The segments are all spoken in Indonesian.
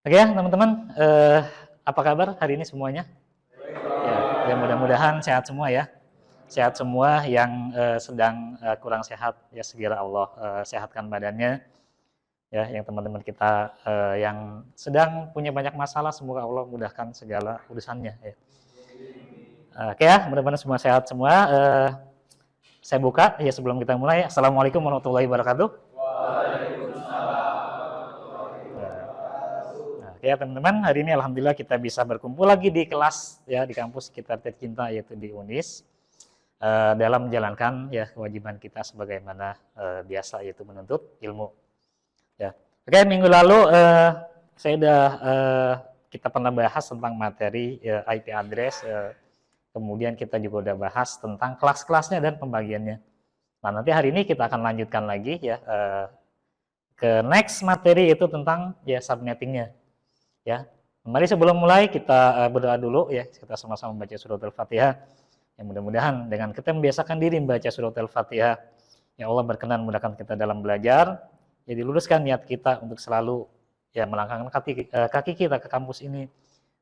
Oke ya teman-teman, apa kabar hari ini semuanya? Ya mudah-mudahan sehat semua ya. Sehat semua yang sedang kurang sehat ya segera Allah sehatkan badannya. Ya, yang teman-teman kita yang sedang punya banyak masalah semoga Allah mudahkan segala urusannya ya. Oke ya, mudah-mudahan semua sehat semua. Saya buka ya sebelum kita mulai. Assalamualaikum warahmatullahi wabarakatuh. Oke ya teman-teman, hari ini alhamdulillah kita bisa berkumpul lagi di kelas ya di kampus kita tercinta yaitu di UNIS dalam menjalankan ya kewajiban kita sebagaimana biasa yaitu menuntut ilmu. Ya. Oke, minggu lalu saya udah kita pernah bahas tentang materi IP address, kemudian kita juga udah bahas tentang kelas-kelasnya dan pembagiannya. Nah, nanti hari ini kita akan lanjutkan lagi ya ke next materi itu tentang ya subnettingnya. Ya, mari sebelum mulai kita berdoa dulu ya, kita sama-sama membaca surat Al-Fatihah. Yang mudah-mudahan dengan kita membiasakan diri membaca surat Al-Fatihah, ya Allah berkenan memudahkan kita dalam belajar, ya diluruskan niat kita untuk selalu ya melangkahkan kaki kita ke kampus ini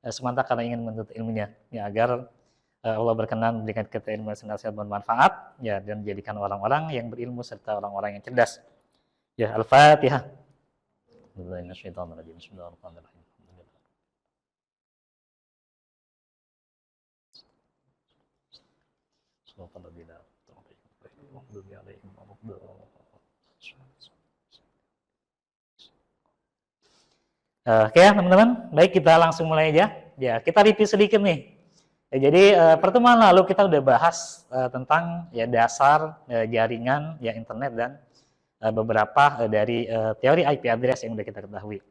semata karena ingin menuntut ilmunya, ya agar Allah berkenan memberikan kita ilmu yang senantiasa bermanfaat, ya dan menjadikan orang-orang yang berilmu serta orang-orang yang cerdas. Ya, Al-Fatihah. Bismillahirrahmanirrahim. Bismillahirrahmanirrahim. Oke ya teman-teman, baik kita langsung mulai aja. Ya kita review sedikit nih. Ya, jadi pertemuan lalu kita udah bahas tentang ya dasar jaringan ya internet dan beberapa dari teori IP address yang udah kita ketahui.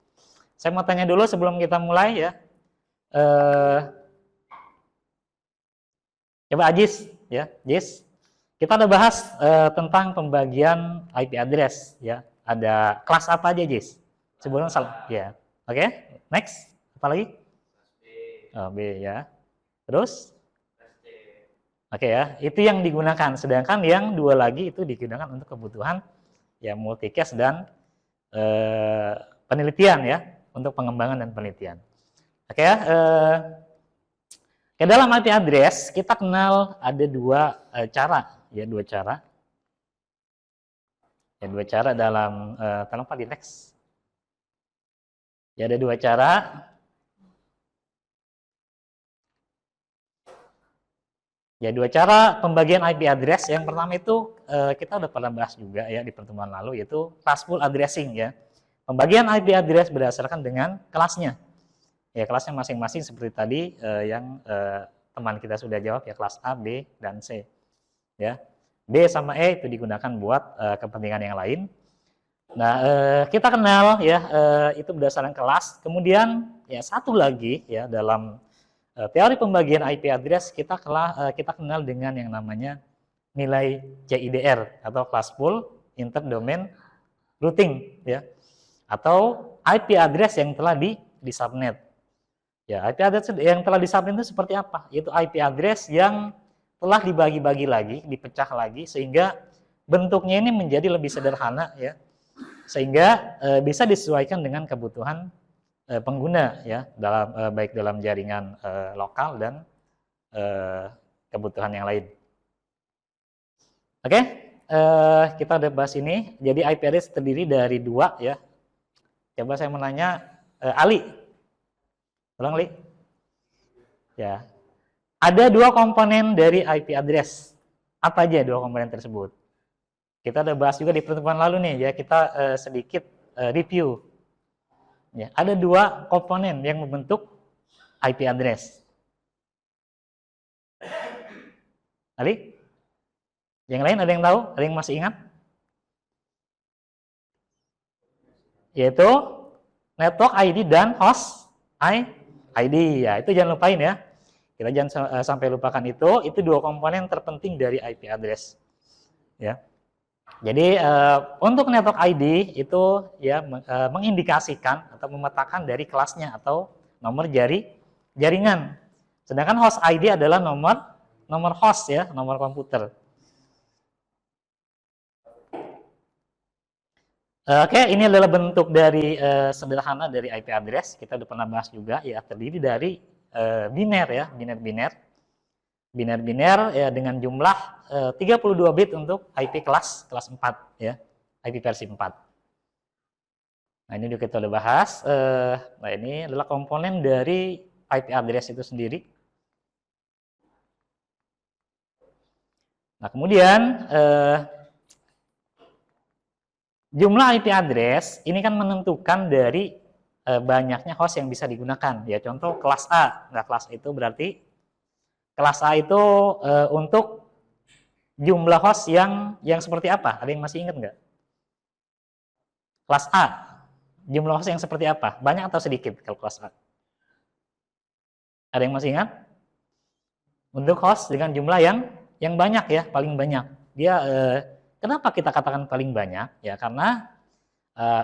Saya mau tanya dulu sebelum kita mulai ya. Coba Ajis ya, Jis. Kita udah bahas tentang pembagian IP address ya. Ada kelas apa aja, Jis? Sebelum salah ya. Oke, next. Apa lagi? Oh, B ya. Terus? Oke ya, itu yang digunakan. Sedangkan yang dua lagi itu digunakan untuk kebutuhan ya multicast dan penelitian ya, untuk pengembangan dan penelitian. Oke ya. Dalam IP address kita kenal ada dua cara ya, dua cara. Ya, dua cara dalam tolong Pak di next. Ya ada dua cara. Ya dua cara pembagian IP address. Yang pertama itu kita udah pernah bahas juga ya di pertemuan lalu, yaitu classful addressing ya. Pembagian IP address berdasarkan dengan kelasnya. Ya kelasnya masing-masing seperti tadi yang teman kita sudah jawab ya, kelas A, B, dan C. Ya B sama E itu digunakan buat kepentingan yang lain. Nah kita kenal ya itu berdasarkan kelas. Kemudian ya satu lagi ya dalam teori pembagian IP address kita kenal dengan yang namanya nilai CIDR atau Classful Interdomain Routing ya, atau IP address yang telah di subnet. Ya, IP address yang telah di subnet itu seperti apa? Yaitu IP address yang telah dibagi-bagi lagi, dipecah lagi sehingga bentuknya ini menjadi lebih sederhana ya. Sehingga bisa disesuaikan dengan kebutuhan pengguna ya, baik dalam jaringan lokal dan kebutuhan yang lain. Oke, kita udah bahas ini. Jadi IP address terdiri dari dua ya. Coba saya menanya Ali, tolong Ali. Ya, ada dua komponen dari IP address. Apa aja dua komponen tersebut? Kita udah bahas juga di pertemuan lalu nih ya. Kita sedikit review. Ya, ada dua komponen yang membentuk IP address. Ali? Yang lain ada yang tahu? Ada yang masih ingat? Yaitu network ID dan host ID. Ya, itu jangan lupain ya. Kita jangan sampai lupakan itu. Itu dua komponen terpenting dari IP address. Ya. Jadi untuk network ID itu ya mengindikasikan atau memetakan dari kelasnya atau nomor jaringan. Sedangkan host ID adalah nomor host ya, nomor komputer. Oke, ini adalah bentuk dari sederhana dari IP address. Kita udah pernah bahas juga ya, terdiri dari biner ya, biner ya dengan jumlah 32 bit untuk IP kelas 4 ya, IP versi 4. Nah, ini juga kita udah bahas. Nah, ini adalah komponen dari IP address itu sendiri. Nah, kemudian jumlah IP address ini kan menentukan dari banyaknya host yang bisa digunakan. Ya, contoh kelas A. Nah, kelas A itu berarti kelas A itu untuk jumlah host yang seperti apa? Ada yang masih ingat nggak? Kelas A, jumlah host yang seperti apa? Banyak atau sedikit kalau kelas A? Ada yang masih ingat? Untuk host dengan jumlah yang banyak ya, paling banyak. Dia kenapa kita katakan paling banyak? Ya karena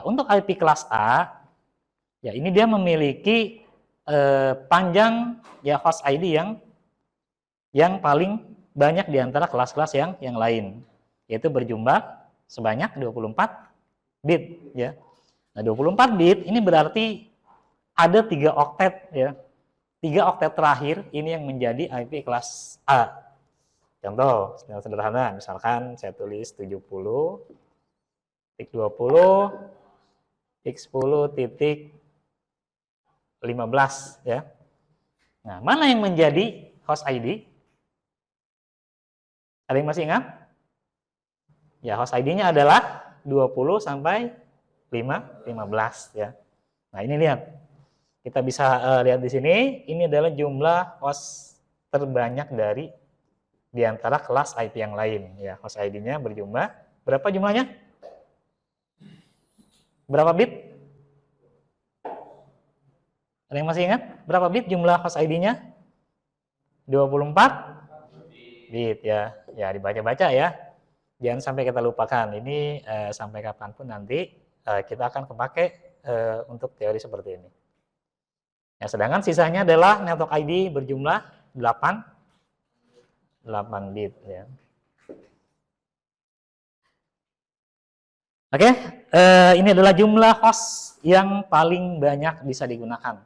untuk IP kelas A, ya ini dia memiliki panjang ya host ID yang paling banyak di antara kelas-kelas yang lain, yaitu berjumlah sebanyak 24 bit ya. Nah, 24 bit ini berarti ada 3 oktet ya. 3 oktet terakhir ini yang menjadi IP kelas A. Contoh yang sederhana, misalkan saya tulis 70.20.10.15 ya. Nah, mana yang menjadi host ID? Ada yang masih ingat? Ya, host ID-nya adalah 20 sampai 15 ya. Nah, ini lihat. Kita bisa lihat di sini, ini adalah jumlah host terbanyak di antara kelas IP yang lain ya. Host ID-nya berjumlah berapa jumlahnya? Berapa bit? Ada yang masih ingat? Berapa bit jumlah host ID-nya? 24 bit ya. Ya, dibaca-baca ya. Jangan sampai kita lupakan. Ini sampai kapanpun nanti kita akan kepake untuk teori seperti ini. Ya, sedangkan sisanya adalah network ID berjumlah 8 bit ya. Oke, ini adalah jumlah host yang paling banyak bisa digunakan.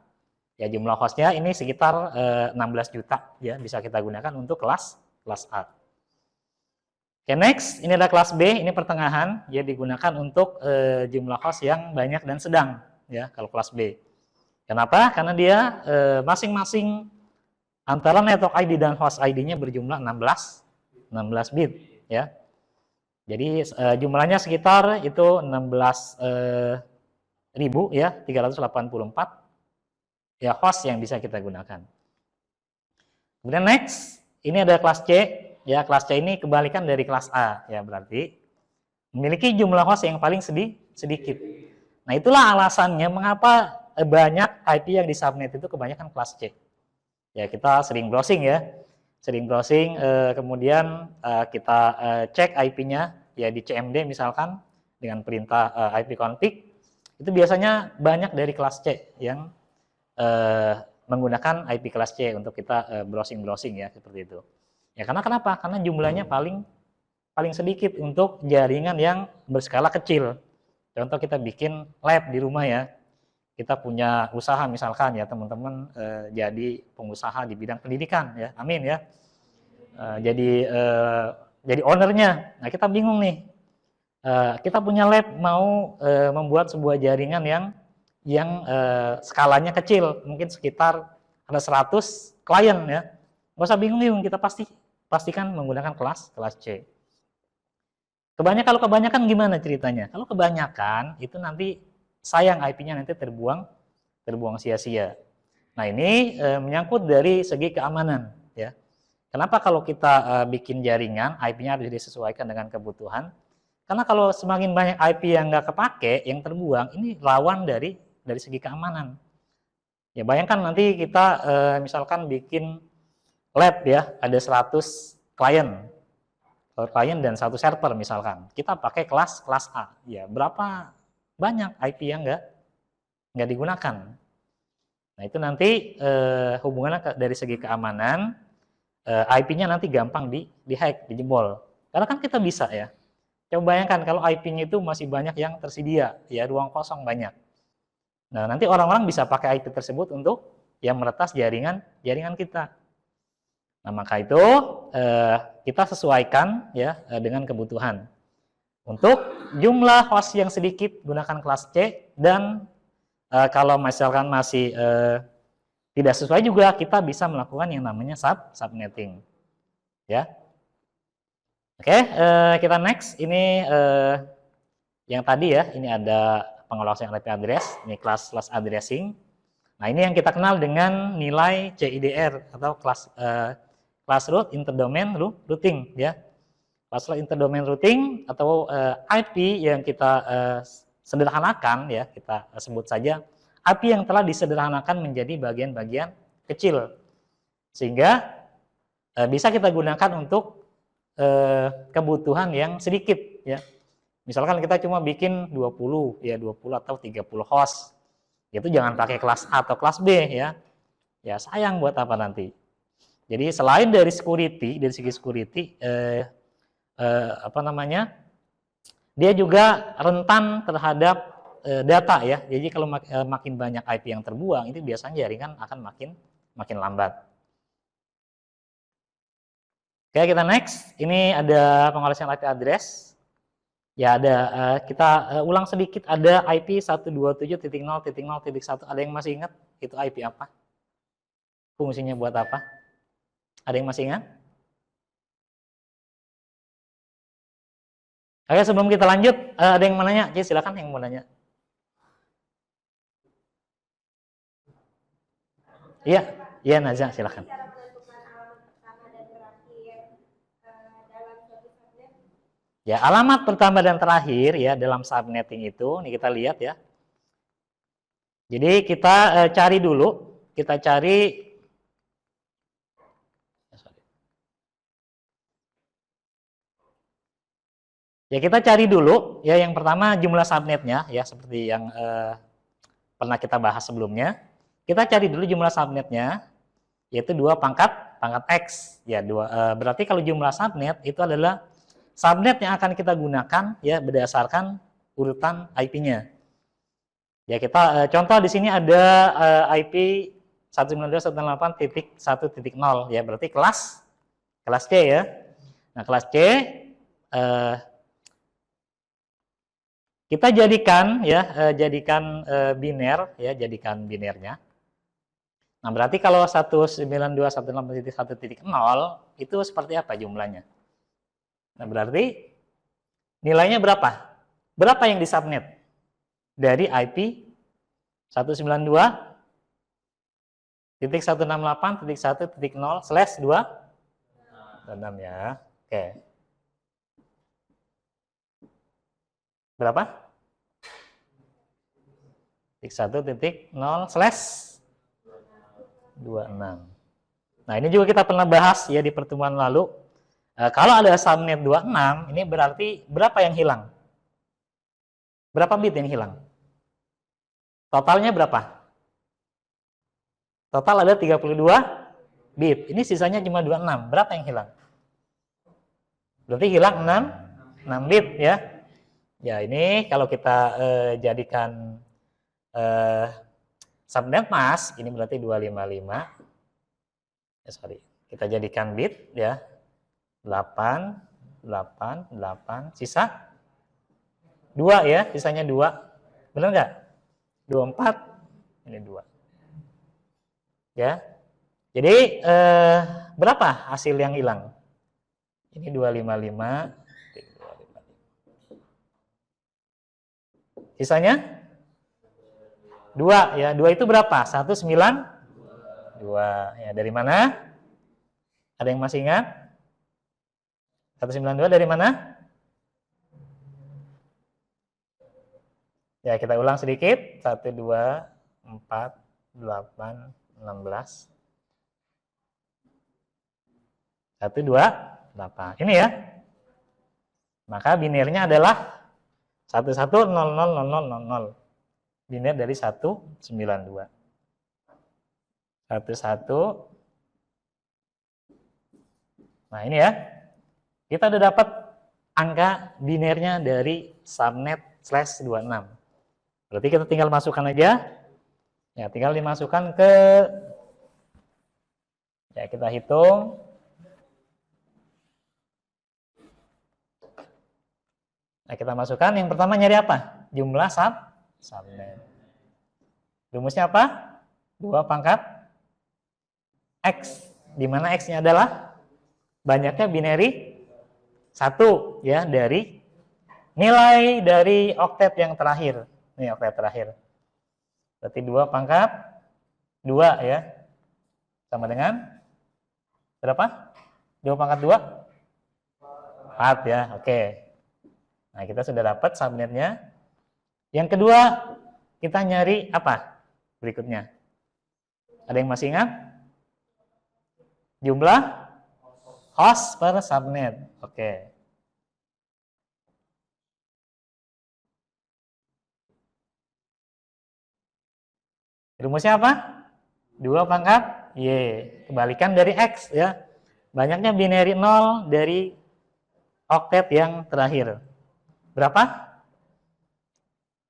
Ya, jumlah hostnya ini sekitar 16 juta ya, bisa kita gunakan untuk kelas A. Oke, next, ini ada kelas B, ini pertengahan, ya digunakan untuk jumlah host yang banyak dan sedang ya kalau kelas B. Kenapa? Karena dia masing-masing antara network ID dan host ID-nya berjumlah 16 bit ya. Jadi jumlahnya sekitar itu 16.000 ya, 384 ya host yang bisa kita gunakan. Kemudian next, ini ada kelas C ya. Kelas C ini kebalikan dari kelas A ya, berarti memiliki jumlah host yang paling sedikit. Nah, itulah alasannya mengapa banyak IP yang di subnet itu kebanyakan kelas C. Ya, kita sering browsing ya. Kemudian kita cek IP-nya ya di CMD misalkan dengan perintah ipconfig. Itu biasanya banyak dari kelas C yang menggunakan IP kelas C untuk kita browsing ya seperti itu. Ya karena kenapa? Karena jumlahnya paling sedikit untuk jaringan yang berskala kecil. Contoh kita bikin lab di rumah ya. Kita punya usaha misalkan ya teman-teman jadi pengusaha di bidang pendidikan ya. Amin ya. Jadi ownernya. Nah, kita bingung nih. Kita punya lab mau membuat sebuah jaringan yang skalanya kecil, mungkin sekitar ada 100 klien ya. Nggak usah bingung, kita pastikan menggunakan kelas C. Kalau kebanyakan gimana ceritanya? Kalau kebanyakan itu nanti sayang IP-nya nanti terbuang sia-sia. Nah, ini menyangkut dari segi keamanan ya. Kenapa kalau kita bikin jaringan IP-nya harus disesuaikan dengan kebutuhan? Karena kalau semakin banyak IP yang nggak kepake, yang terbuang, ini rawan dari segi keamanan. Ya, bayangkan nanti kita misalkan bikin lab ya, ada 100 klien dan 1 server misalkan. Kita pakai kelas A. Ya, berapa banyak IP yang nggak digunakan. Nah, itu nanti hubungannya dari segi keamanan, IP-nya nanti gampang di-hack, dijebol. Karena kan kita bisa ya, Coba bayangkan kalau IP-nya itu masih banyak yang tersedia, ya ruang kosong banyak. Nah, nanti orang-orang bisa pakai IP tersebut untuk yang meretas jaringan kita. Nah, maka itu kita sesuaikan ya dengan kebutuhan. Untuk jumlah host yang sedikit gunakan kelas C, dan kalau misalkan masih tidak sesuai juga, kita bisa melakukan yang namanya subnetting. Ya. Oke, kita next. Ini yang tadi ya, ini ada pengelolaan IP address, ini kelas addressing. Nah, ini yang kita kenal dengan nilai CIDR atau class root interdomain routing ya. Class root interdomain routing atau IP yang kita sederhanakan ya, kita sebut saja IP yang telah disederhanakan menjadi bagian-bagian kecil, sehingga bisa kita gunakan untuk kebutuhan yang sedikit ya. Misalkan kita cuma bikin 20 atau 30 host. Itu jangan pakai kelas A atau kelas B ya. Ya sayang buat apa nanti. Jadi selain dari segi security dia juga rentan terhadap data ya. Jadi kalau makin banyak IP yang terbuang, itu biasanya jaringan akan makin lambat. Oke, kita next. Ini ada pengolahan IP address. Ya ada, kita ulang sedikit, ada IP 127.0.0.1. Ada yang masih ingat itu IP apa? Fungsinya buat apa? Ada yang masih ingat? Oke, sebelum kita lanjut, ada yang mau nanya? Jadi silakan yang mau nanya. Iya, iya Naza, silakan. Ya, alamat pertama dan terakhir ya dalam subnetting itu, nih kita lihat ya. Jadi kita cari dulu, kita cari dulu ya, yang pertama jumlah subnetnya ya, seperti yang pernah kita bahas sebelumnya. Kita cari dulu jumlah subnetnya, yaitu 2 pangkat X ya, berarti kalau jumlah subnet itu adalah subnet yang akan kita gunakan ya berdasarkan urutan IP-nya. Ya, kita contoh di sini ada IP 192.168.1.0 ya, berarti kelas C ya. Nah, kelas C kita jadikan ya, biner ya, jadikan binernya. Nah, berarti kalau 192.168.1.0 itu seperti apa jumlahnya? Nah, berarti nilainya berapa? Berapa yang disubnet dari IP 192.168.1.0/2 ya. Oke. Berapa? 1.0/26. Nah, ini juga kita pernah bahas ya di pertemuan lalu. Kalau ada subnet 26, ini berarti berapa yang hilang? Berapa bit yang hilang? Totalnya berapa? Total ada 32 bit. Ini sisanya cuma 26. Berapa yang hilang? Berarti hilang 6 bit ya. Ya, ini kalau kita jadikan subnet mask, ini berarti 255. Ya, sorry. Kita jadikan bit ya. 8, 8, 8, sisa 2 ya, sisanya 2. Benar nggak? 24, ini 2. Ya. Jadi berapa hasil yang hilang? Ini 255. Sisanya 2 ya. 2 itu berapa? 192. Ya, dari mana? Ada yang masih ingat? 192 dari mana? Ya, kita ulang sedikit. 1, 2, 4, 8, 16. 1, 2, 8. Ini ya. Maka binernya adalah 11000000. Biner dari 192. 11. Nah, ini ya. Kita udah dapat angka binernya dari subnet/26. Berarti kita tinggal masukkan aja. Ya, tinggal dimasukkan ke, ya kita hitung. Nah, kita masukkan yang pertama nyari apa? Jumlah subnet. Rumusnya apa? 2 pangkat X, di mana X-nya adalah banyaknya binary 1 ya, dari nilai dari oktet yang terakhir. Ini oktet terakhir. Berarti 2 pangkat 2 ya. Sama dengan berapa? 2 pangkat 2? 4 ya, oke. Nah, kita sudah dapat subnetnya. Yang kedua, kita nyari apa berikutnya? Ada yang masih ingat? Jumlah host per subnet. Oke. Rumusnya apa? 2 pangkat Y. Kebalikan dari X ya. Banyaknya binary 0 dari oktet yang terakhir. Berapa?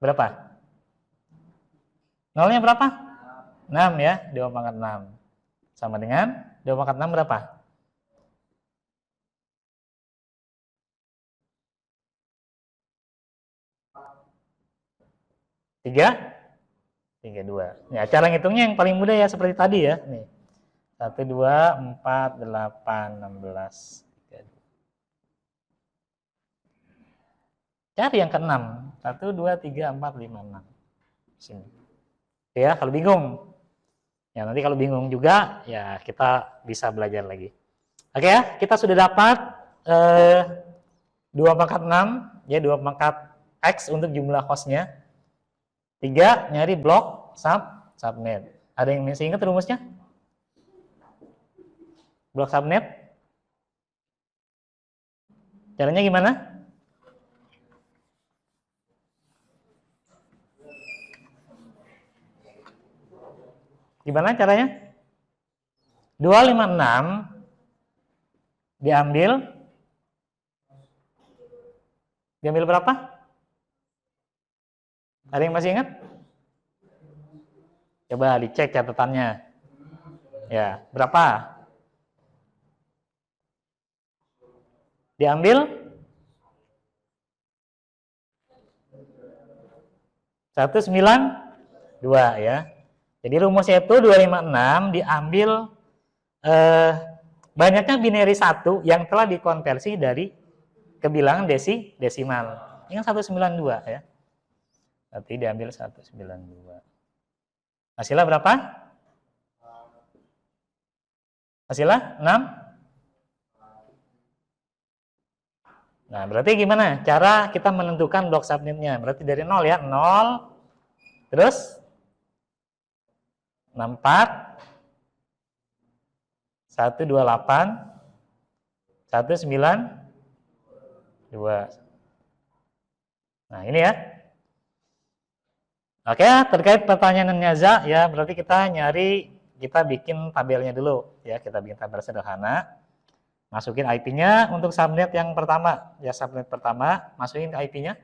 Berapa? Nolnya berapa? 6 ya, 2 pangkat 6. Sama dengan 2 pangkat 6 berapa? 32. Ya, cara ngitungnya yang paling mudah ya seperti tadi ya. Nih. 1, 2, 4, 8, 16. Cari yang ke-6. 1, 2, 3, 4, 5, 6. Sini. Ya, kalau bingung. Ya, nanti kalau bingung juga, ya kita bisa belajar lagi. Oke ya, kita sudah dapat 2 pangkat 6, ya 2 pangkat X untuk jumlah hostnya. 3, nyari blok subnet. Ada yang masih ingat rumusnya? Blok subnet? Caranya gimana? Gimana caranya? 256 diambil berapa? Ada yang masih ingat? Coba dicek catatannya. Ya, berapa? Diambil 192 ya. Jadi rumusnya itu 256 diambil banyaknya binary 1 yang telah dikonversi dari kebilangan desimal. Ini 192 ya. Berarti diambil 192. Hasilnya berapa? Hasilnya 6. Nah, berarti gimana cara kita menentukan blok subnetnya? Berarti dari 0 ya. 0, terus 64, 128, 192. Nah, ini ya. Oke, terkait pertanyaan Nyaza ya, berarti kita bikin tabelnya dulu ya, kita bikin tabel sederhana. Masukin IP-nya untuk subnet yang pertama, ya subnet pertama, masukin IP-nya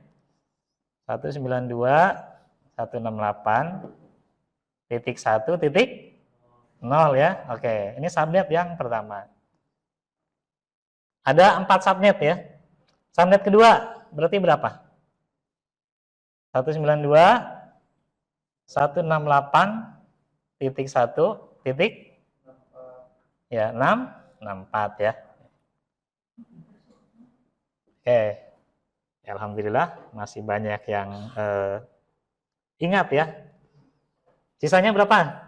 192.168.1.0 ya. Oke, ini subnet yang pertama. Ada 4 subnet ya. Subnet kedua berarti berapa? 192.168.664 ya. Oke, alhamdulillah masih banyak yang ingat ya. Sisanya berapa?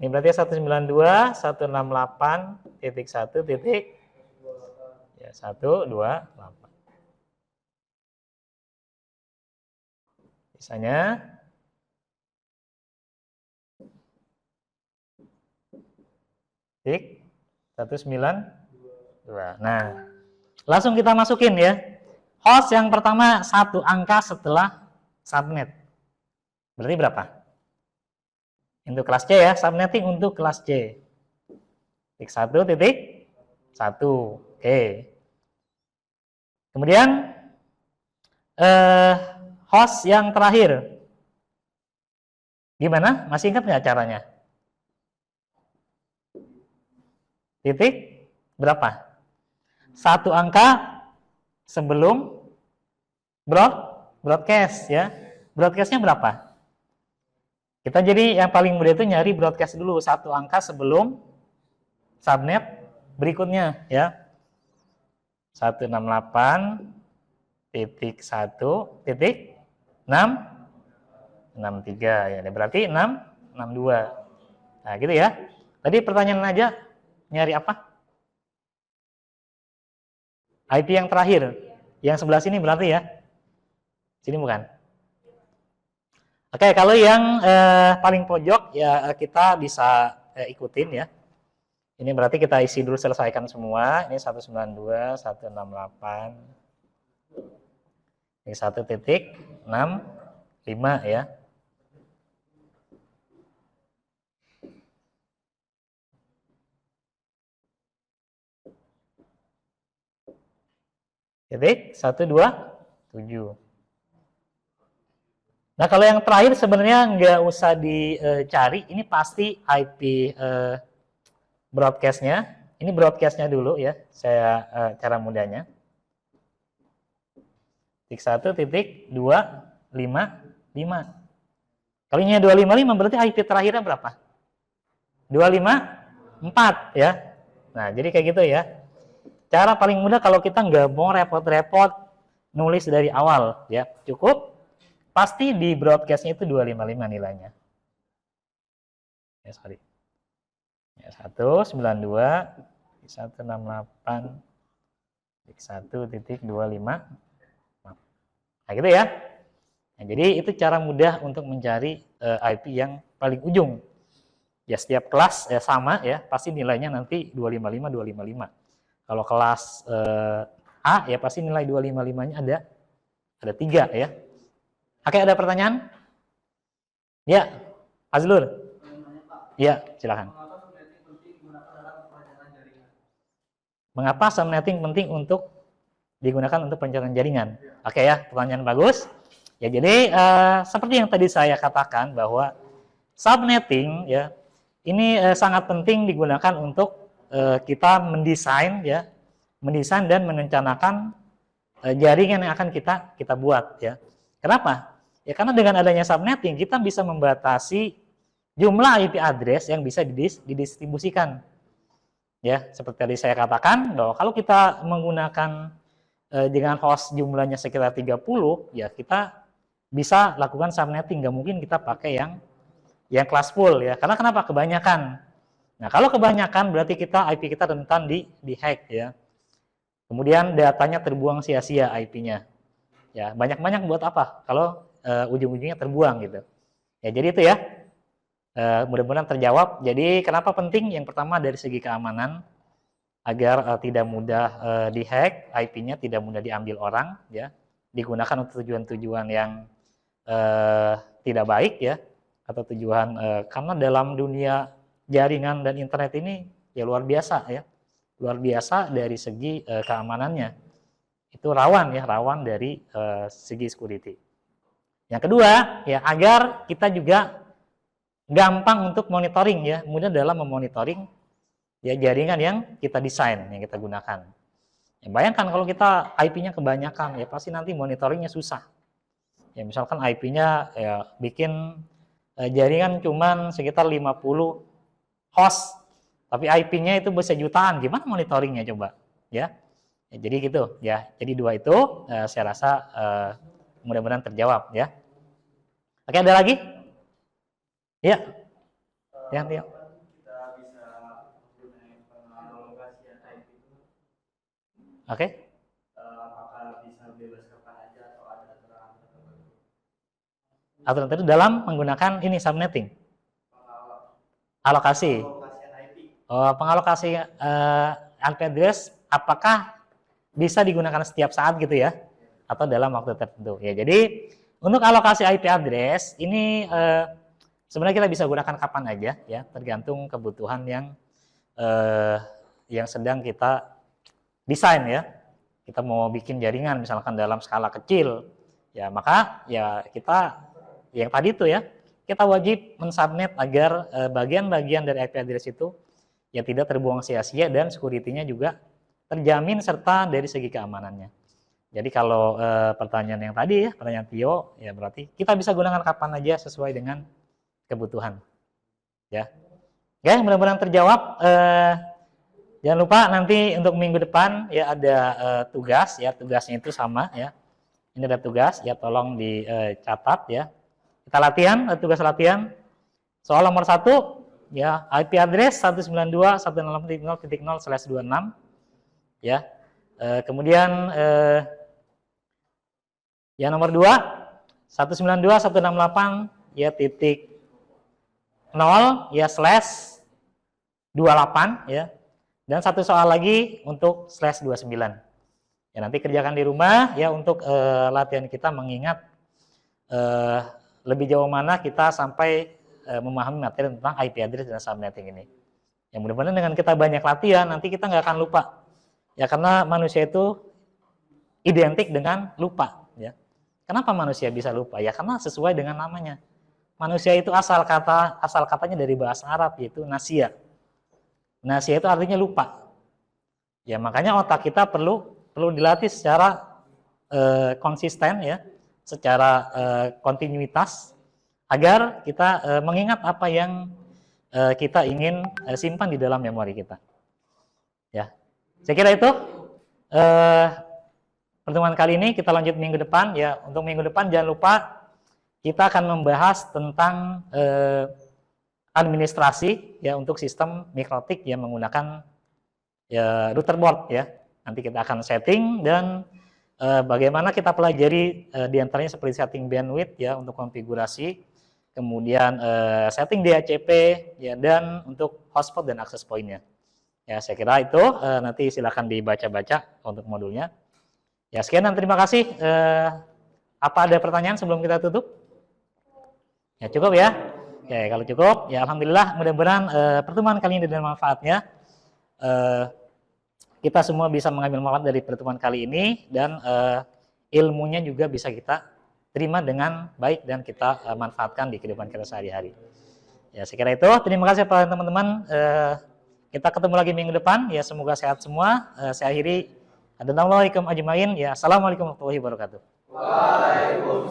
Ini berarti 192.168.1.128. Sisanya titik 192. Nah, langsung kita masukin ya. Host yang pertama 1 angka setelah subnet. Berarti berapa? Untuk kelas C ya, subnetting untuk kelas C. Titik 1. Oke. Kemudian host yang terakhir. Gimana? Masih ingat nggak caranya? Titik berapa? Satu angka sebelum broadcast ya. Broadcastnya berapa? Kita jadi yang paling mudah itu nyari broadcast dulu, satu angka sebelum subnet berikutnya ya. 168.1.663 ya. Berarti 662. Nah, gitu ya. Tadi pertanyaan aja nyari apa? IP yang terakhir. Yang sebelah sini berarti ya. Sini bukan. Oke, kalau yang paling pojok ya kita bisa ikutin ya. Ini berarti kita isi dulu, selesaikan semua. Ini 192, 168. Ini 1.65 ya. Titik 127. Nah, kalau yang terakhir sebenarnya nggak usah dicari. Ini pasti IP broadcast-nya. Ini broadcast-nya dulu ya. Saya cara mudahnya. Titik 1.255. Kalau ini 255 berarti IP terakhirnya berapa? 254 ya. Nah, jadi kayak gitu ya. Cara paling mudah kalau kita nggak mau repot-repot nulis dari awal ya. Cukup pasti di broadcast-nya itu 255 nilainya. Ya, sorry. Ya, 192, 168, 1.25. Nah, gitu ya. Nah, jadi itu cara mudah untuk mencari IP yang paling ujung. Ya, setiap kelas sama ya, pasti nilainya nanti 255, 255. Kalau kelas A ya pasti nilai 255-nya ada 3 ya. Oke, ada pertanyaan? Ya, Azlur. Ya, silakan. Mengapa subnetting penting untuk digunakan untuk perencanaan jaringan? Oke ya, pertanyaan bagus. Ya, jadi seperti yang tadi saya katakan bahwa subnetting ya ini sangat penting digunakan untuk kita mendesain dan merencanakan jaringan yang akan kita buat ya. Kenapa? Ya karena dengan adanya subnetting kita bisa membatasi jumlah IP address yang bisa didistribusikan. Ya, seperti tadi saya katakan bahwa kalau kita menggunakan dengan host jumlahnya sekitar 30, ya kita bisa lakukan subnetting. Nggak mungkin kita pakai yang kelas full ya. Karena kenapa? Kebanyakan. Nah, kalau kebanyakan berarti IP kita rentan di hack ya. Kemudian datanya terbuang sia-sia IP-nya. Ya, banyak-banyak buat apa? Kalau ujung-ujungnya terbuang gitu. Ya, jadi itu ya. Mudah-mudahan terjawab. Jadi kenapa penting? Yang pertama dari segi keamanan agar tidak mudah dihack, IP-nya tidak mudah diambil orang ya. Digunakan untuk tujuan-tujuan yang tidak baik ya, atau tujuan karena dalam dunia jaringan dan internet ini ya luar biasa ya. Luar biasa dari segi keamanannya. Itu rawan dari segi security. Yang kedua, ya agar kita juga gampang untuk monitoring ya, mudah dalam memonitoring ya jaringan yang kita desain, yang kita gunakan. Ya, bayangkan kalau kita IP-nya kebanyakan, ya pasti nanti monitoringnya susah. Ya misalkan IP-nya ya bikin jaringan cuman sekitar 50 host, tapi IP-nya itu bisa jutaan, gimana monitoringnya coba? Ya. Ya, jadi gitu ya. Jadi dua itu saya rasa mudah-mudahan terjawab ya. Oke, ada lagi? Ya. Yang dia. Oke. Apakah bisa bebas kapan aja atau ada aturan tertentu? Aturan tertentu dalam menggunakan ini subnetting. Alokasi. Pengalokasi IP address apakah bisa digunakan setiap saat gitu ya, atau dalam waktu tertentu ya. Jadi untuk alokasi IP address ini sebenarnya kita bisa gunakan kapan aja ya, tergantung kebutuhan yang sedang kita desain ya. kita mau bikin jaringan misalkan dalam skala kecil, ya maka ya kita yang tadi itu ya, kita wajib mensubnet agar bagian-bagian dari IP address itu ya tidak terbuang sia-sia dan security-nya juga terjamin serta dari segi keamanannya. Jadi kalau pertanyaan yang tadi ya, pertanyaan Tio, ya berarti kita bisa gunakan kapan aja sesuai dengan kebutuhan. Ya, oke, mudah-mudahan terjawab. Jangan lupa nanti untuk minggu depan ya ada tugas ya, tugasnya itu sama ya. Ini ada tugas ya, tolong dicatat ya. Kita latihan, tugas latihan. Soal nomor 1 ya, IP address 192.168.0.0/26 ya. Kemudian yang nomor 2 192.168 ya titik 0 ya /28 ya. Dan satu soal lagi untuk /29. Ya nanti kerjakan di rumah ya untuk latihan kita mengingat lebih jauh mana kita sampai memahami materi tentang IP address dan subnetting ini. Ya mudah-mudahan dengan kita banyak latihan nanti kita nggak akan lupa. Ya karena manusia itu identik dengan lupa. Ya. Kenapa manusia bisa lupa? Ya karena sesuai dengan namanya. Manusia itu asal katanya dari bahasa Arab yaitu nasia. Nasia itu artinya lupa. Ya makanya otak kita perlu dilatih secara konsisten ya, secara kontinuitas agar kita mengingat apa yang kita ingin simpan di dalam memori kita. Ya, saya kira itu pertemuan kali ini. Kita lanjut minggu depan ya. Untuk minggu depan jangan lupa kita akan membahas tentang administrasi ya untuk sistem mikrotik yang menggunakan ya router board ya. Nanti kita akan setting dan bagaimana kita pelajari diantaranya seperti setting bandwidth ya untuk konfigurasi, kemudian setting DHCP ya dan untuk hotspot dan access point-nya. Ya saya kira itu nanti silakan dibaca-baca untuk modulnya. Ya sekian dan terima kasih. Apa ada pertanyaan sebelum kita tutup? Ya cukup ya. Oke, kalau cukup, ya alhamdulillah mudah-mudahan pertemuan kali ini ada manfaatnya. Kita semua bisa mengambil manfaat dari pertemuan kali ini dan ilmunya juga bisa kita terima dengan baik dan kita manfaatkan di kehidupan kita sehari-hari. Ya, saya kira itu. Terima kasih para teman-teman. Kita ketemu lagi minggu depan. Ya, semoga sehat semua. Saya akhiri. Assalamualaikum ajmain. Ya, assalamualaikum warahmatullahi wabarakatuh. Waalaikumsalam.